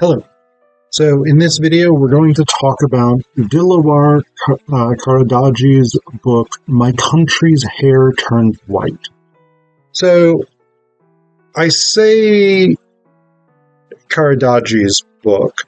Hello. So in this video, we're going to talk about Dilawar Karadaghi's book, My Country's Hair Turned White. So I say Karadaghi's book.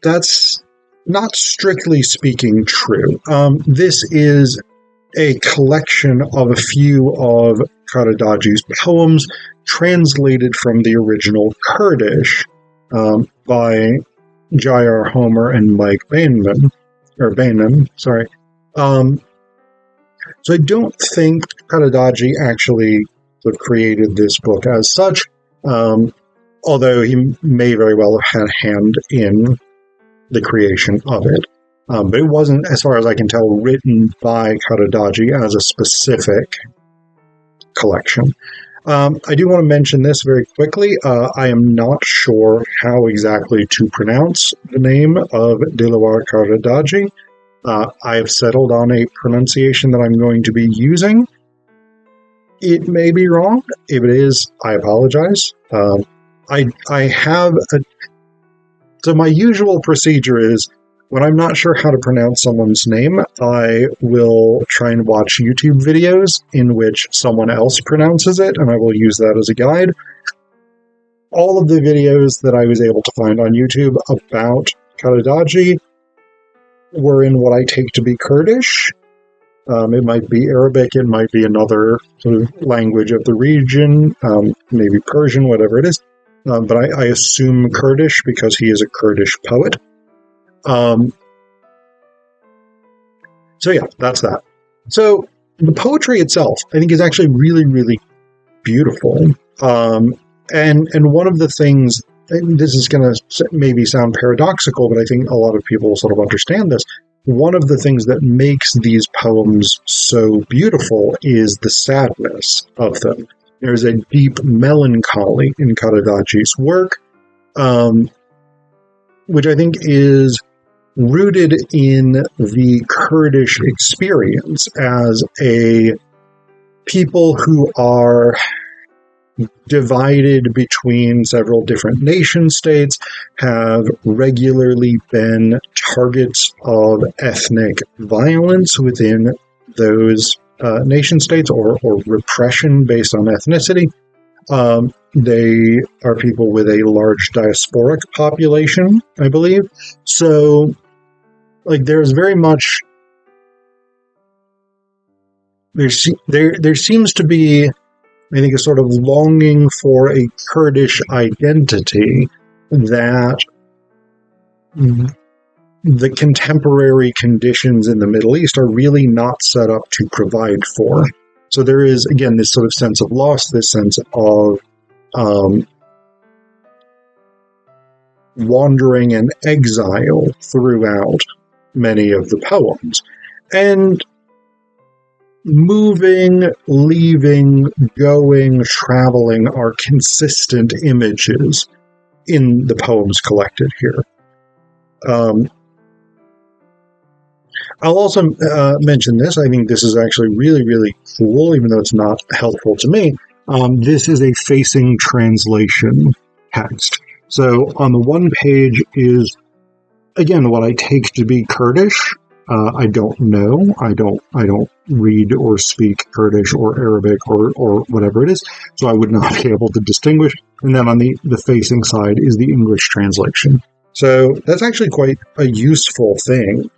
That's not strictly speaking true. This is a collection of a few of Karadaghi's poems translated from the original Kurdish by J.R. Homer and Mike Bainman. So I don't think Karadaghi actually sort of created this book as such, although he may very well have had a hand in the creation of it. But it wasn't, as far as I can tell, written by Karadaghi as a specific collection. I do want to mention this very quickly. I am not sure how exactly to pronounce the name of Dilawar Karadaghi. I have settled on a pronunciation that I'm going to be using. It may be wrong. If it is, I apologize. So my usual procedure is, when I'm not sure how to pronounce someone's name, I will try and watch YouTube videos in which someone else pronounces it, and I will use that as a guide. All of the videos that I was able to find on YouTube about Karadaghi were in what I take to be Kurdish. It might be Arabic, it might be another sort of language of the region, maybe Persian, whatever it is. But I assume Kurdish because he is a Kurdish poet. So yeah, that's that. So the poetry itself, I think, is actually really, really beautiful. And one of the things, and this is going to maybe sound paradoxical, but I think a lot of people sort of understand this. One of the things that makes these poems so beautiful is the sadness of them. There's a deep melancholy in Karadaghi's work, which I think is rooted in the Kurdish experience as a people who are divided between several different nation states, have regularly been targets of ethnic violence within those nation states, or repression based on ethnicity. They are people with a large diasporic population, I believe. So, there's very much, there seems to be, I think, a sort of longing for a Kurdish identity that the contemporary conditions in the Middle East are really not set up to provide for. So there is, again, this sort of sense of loss, this sense of wandering and exile throughout many of the poems. And moving, leaving, going, traveling are consistent images in the poems collected here. I'll also mention this. I think this is actually really, really cool, even though it's not helpful to me. This is a facing translation text. So on the one page is, again, what I take to be Kurdish. I don't know. I don't read or speak Kurdish or Arabic or whatever it is, so I would not be able to distinguish. And then on the facing side is the English translation. So that's actually quite a useful thing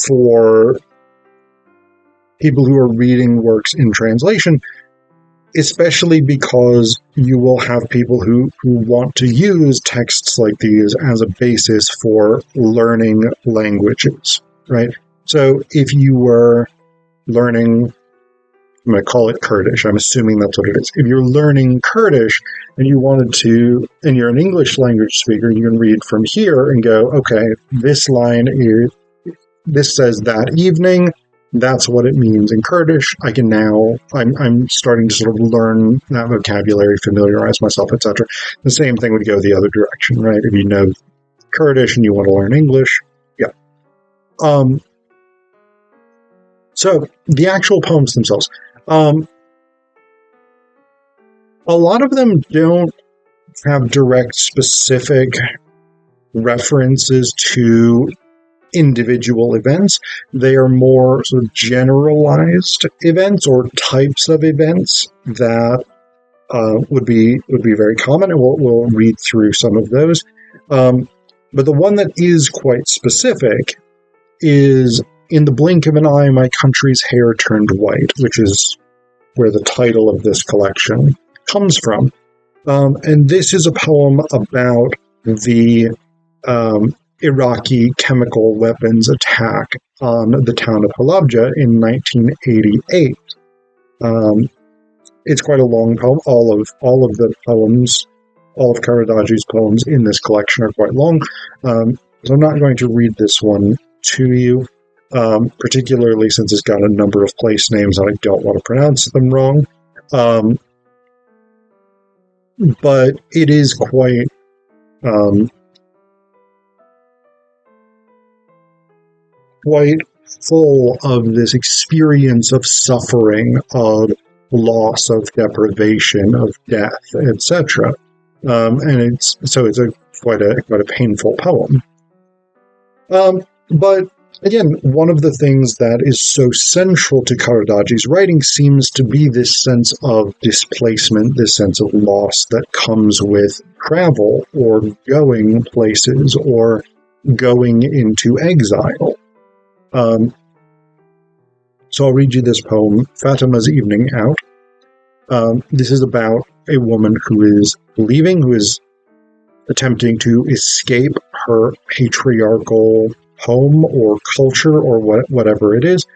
for people who are reading works in translation, especially because you will have people who want to use texts like these as a basis for learning languages, right? So if you were learning, I'm going to call it Kurdish, I'm assuming that's what it is. If you're learning Kurdish and you wanted to, and you're an English language speaker, you can read from here and go, okay, this line is, this says that evening, that's what it means in Kurdish. I can now, I'm starting to sort of learn that vocabulary, familiarize myself, etc. The same thing would go the other direction, right? If you know Kurdish and you want to learn English, yeah. So the actual poems themselves. A lot of them don't have direct specific references to individual events. They are more sort of generalized events or types of events that would be very common, and we'll read through some of those. But the one that is quite specific is, "In the blink of an eye, my country's hair turned white," which is where the title of this collection comes from. And this is a poem about the Iraqi chemical weapons attack on the town of Halabja in 1988. It's quite a long poem. All of the poems, all of Karadaghi's poems in this collection are quite long. So I'm not going to read this one to you, particularly since it's got a number of place names and I don't want to pronounce them wrong. But it is quite full of this experience of suffering, of loss, of deprivation, of death, etc. And it's quite a painful poem. But again, one of the things that is so central to Karadaghi's writing seems to be this sense of displacement, this sense of loss that comes with travel or going places or going into exile. So I'll read you this poem, Fatima's Evening Out. This is about a woman who is leaving, who is attempting to escape her patriarchal home or culture or whatever it is.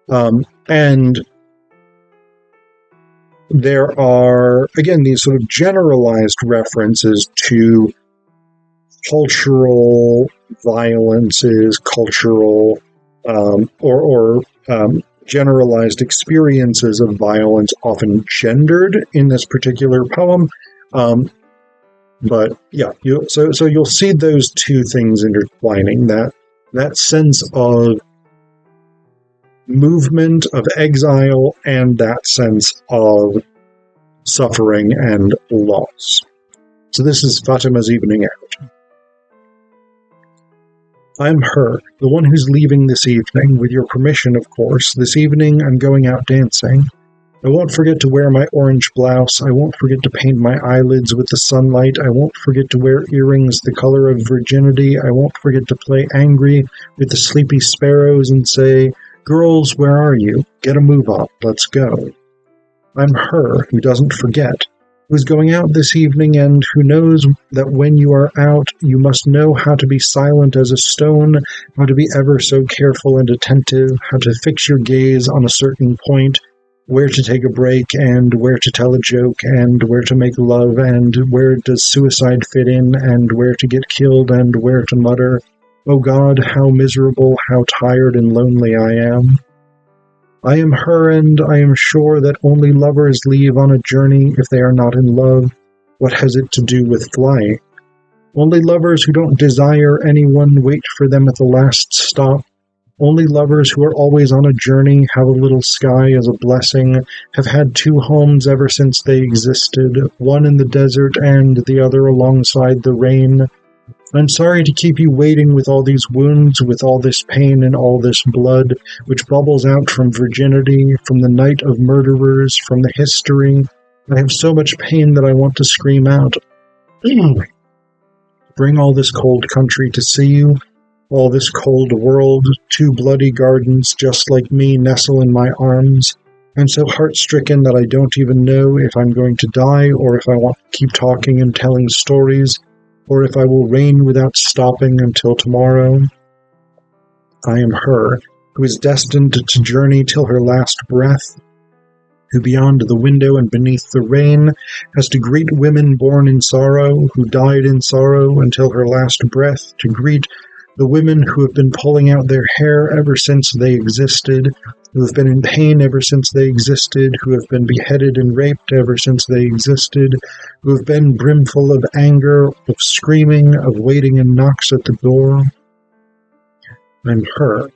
And there are, again, these sort of generalized references to cultural violences, cultural or generalized experiences of violence, often gendered in this particular poem. But yeah, so you'll see those two things intertwining, that sense of movement, of exile, and that sense of suffering and loss. So this is Fatima's Evening Out. I'm her, the one who's leaving this evening, with your permission, of course. This evening I'm going out dancing. I won't forget to wear my orange blouse. I won't forget to paint my eyelids with the sunlight. I won't forget to wear earrings the color of virginity. I won't forget to play angry with the sleepy sparrows and say, "Girls, where are you? Get a move on. Let's go." I'm her who doesn't forget, who's going out this evening and who knows that when you are out, you must know how to be silent as a stone, how to be ever so careful and attentive, how to fix your gaze on a certain point, where to take a break, and where to tell a joke, and where to make love, and where does suicide fit in, and where to get killed, and where to mutter, "Oh God, how miserable, how tired and lonely I am." I am her, and I am sure that only lovers leave on a journey if they are not in love. What has it to do with flying? Only lovers who don't desire anyone wait for them at the last stop. Only lovers who are always on a journey, have a little sky as a blessing, have had two homes ever since they existed, one in the desert and the other alongside the rain. I'm sorry to keep you waiting with all these wounds, with all this pain and all this blood, which bubbles out from virginity, from the night of murderers, from the history. I have so much pain that I want to scream out. Bring all this cold country to see you, all this cold world, two bloody gardens just like me nestle in my arms. I'm so heart-stricken that I don't even know if I'm going to die or if I want to keep talking and telling stories, or if I will reign without stopping until tomorrow. I am her, who is destined to journey till her last breath, who beyond the window and beneath the rain has to greet women born in sorrow, who died in sorrow until her last breath, to greet the women who have been pulling out their hair ever since they existed, who have been in pain ever since they existed, who have been beheaded and raped ever since they existed, who have been brimful of anger, of screaming, of waiting and knocks at the door. I'm her,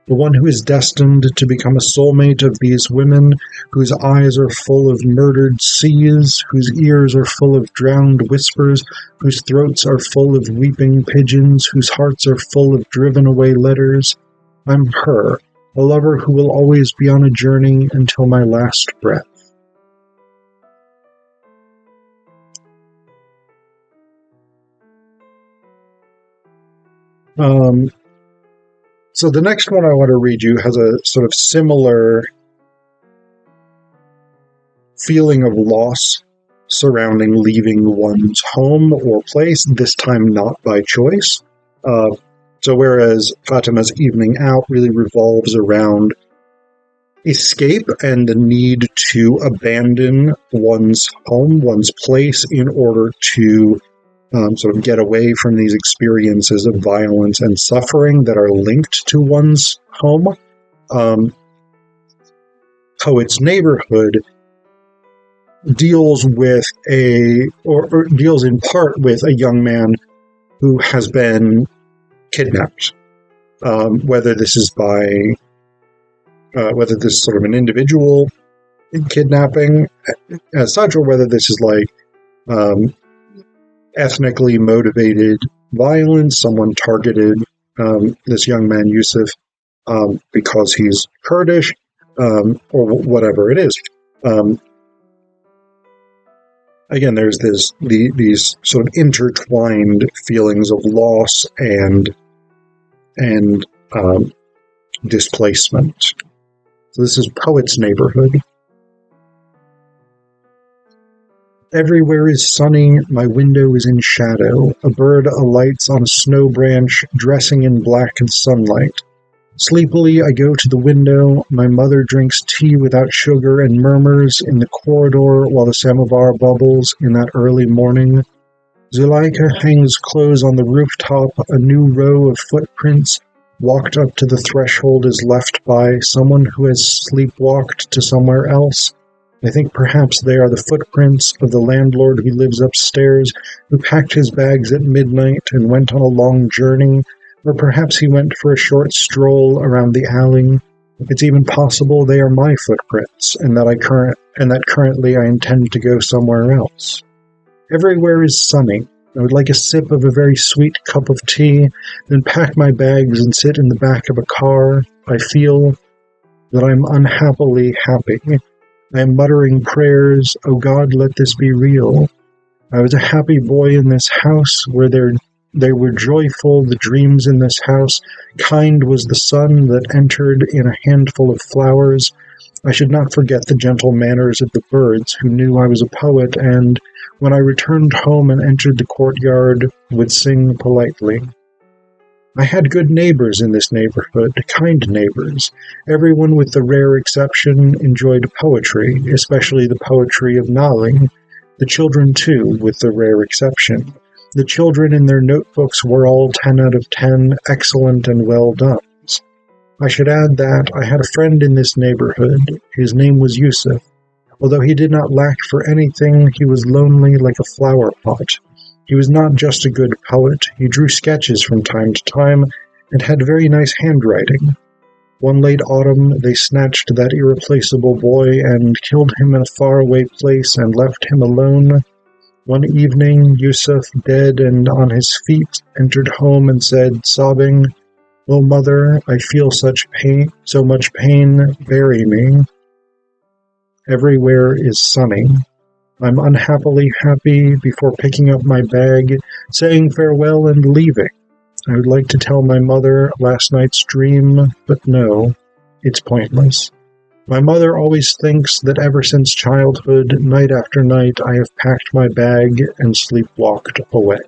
the one who is destined to become a soulmate of these women, whose eyes are full of murdered seas, whose ears are full of drowned whispers, whose throats are full of weeping pigeons, whose hearts are full of driven-away letters. I'm her, a lover who will always be on a journey until my last breath. So the next one I want to read you has a sort of similar feeling of loss surrounding leaving one's home or place, this time not by choice. So whereas Fatima's Evening Out really revolves around escape and the need to abandon one's home, one's place, in order to sort of get away from these experiences of violence and suffering that are linked to one's home. Poet's Neighborhood deals with or deals in part with a young man who has been kidnapped, whether this is sort of an individual kidnapping as such, or whether this is like ethnically motivated violence. Someone targeted this young man, Yusuf, because he's Kurdish, or whatever it is. Again, there's these sort of intertwined feelings of loss and displacement. So this is Poet's Neighborhood. Everywhere is sunny, my window is in shadow. A bird alights on a snow branch, dressing in black and sunlight. Sleepily, I go to the window. My mother drinks tea without sugar and murmurs in the corridor while the samovar bubbles in that early morning. Zuleika hangs clothes on the rooftop. A new row of footprints walked up to the threshold is left by someone who has sleepwalked to somewhere else. I think perhaps they are the footprints of the landlord who lives upstairs, who packed his bags at midnight and went on a long journey, or perhaps he went for a short stroll around the alley. It's even possible they are my footprints, and that currently I intend to go somewhere else. Everywhere is sunny. I would like a sip of a very sweet cup of tea, then pack my bags and sit in the back of a car. I feel that I'm unhappily happy. I am muttering prayers, oh God, let this be real. I was a happy boy in this house, where they were joyful, the dreams in this house. Kind was the sun that entered in a handful of flowers. I should not forget the gentle manners of the birds, who knew I was a poet, and, when I returned home and entered the courtyard, would sing politely. I had good neighbors in this neighborhood, kind neighbors. Everyone, with the rare exception, enjoyed poetry, especially the poetry of Naling. The children, too, with the rare exception. The children in their notebooks were all 10 out of 10, excellent and well done. I should add that I had a friend in this neighborhood. His name was Yusuf. Although he did not lack for anything, he was lonely like a flower pot. He was not just a good poet. He drew sketches from time to time and had very nice handwriting. One late autumn, they snatched that irreplaceable boy and killed him in a faraway place and left him alone. One evening, Yusuf, dead and on his feet, entered home and said, sobbing, "Oh, mother, I feel so much pain, bury me." Everywhere is sunny. I'm unhappily happy before picking up my bag, saying farewell and leaving. I would like to tell my mother last night's dream, but no, it's pointless. My mother always thinks that ever since childhood, night after night, I have packed my bag and sleepwalked away.